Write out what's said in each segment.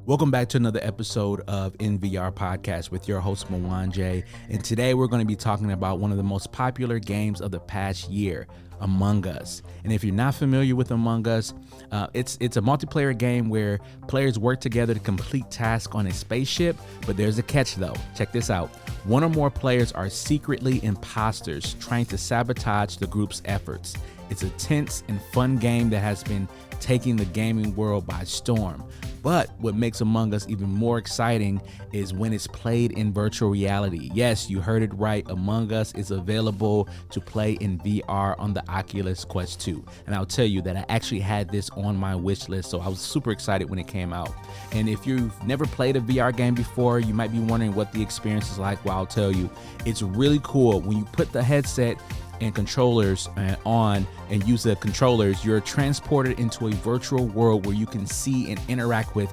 Welcome back to another episode of InVR Podcast with your host, Mwanje. And today we're going to be talking about one of the most popular games of the past year, Among Us. And if you're not familiar with Among Us, it's a multiplayer game where players work together to complete tasks on a spaceship, but there's a catch though. Check this out. One or more players are secretly imposters trying to sabotage the group's efforts. It's a tense and fun game that has been taking the gaming world by storm. But what makes Among Us even more exciting is when it's played in virtual reality. Yes, you heard it right. Among Us is available to play in VR on the Oculus Quest 2. And I'll tell you that I actually had this on my wish list, so I was super excited when it came out. And if you've never played a VR game before, you might be wondering what the experience is like. Well, I'll tell you, it's really cool. When you put the headset and controllers on and use the controllers, you're transported into a virtual world where you can see and interact with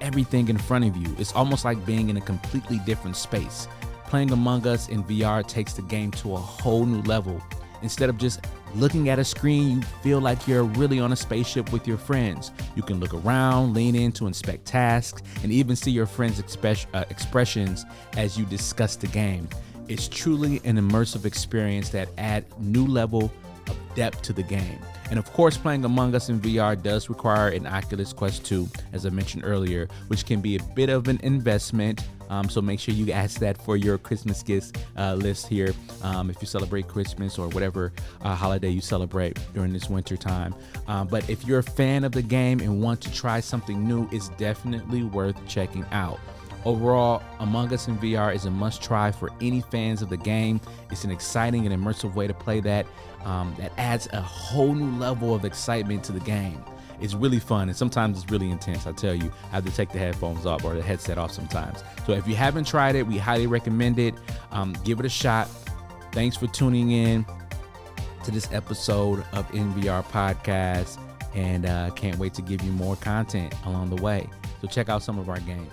everything in front of you. It's almost like being in a completely different space. Playing Among Us in VR takes the game to a whole new level. Instead of just looking at a screen, you feel like you're really on a spaceship with your friends. You can look around, lean in to inspect tasks, and even see your friends' expressions as you discuss the game. It's truly an immersive experience that adds new level of depth to the game. And of course, playing Among Us in VR does require an Oculus Quest 2, as I mentioned earlier, which can be a bit of an investment. So make sure you ask that for your Christmas gifts list here if you celebrate Christmas or whatever holiday you celebrate during this winter time. But if you're a fan of the game and want to try something new, it's definitely worth checking out. Overall, Among Us in VR is a must-try for any fans of the game. It's an exciting and immersive way to play that adds a whole new level of excitement to the game. It's really fun, and sometimes it's really intense. I tell you, I have to take the headphones off or the headset off sometimes. So if you haven't tried it, we highly recommend it. Give it a shot. Thanks for tuning in to this episode of InVR Podcast, and can't wait to give you more content along the way. So check out some of our games.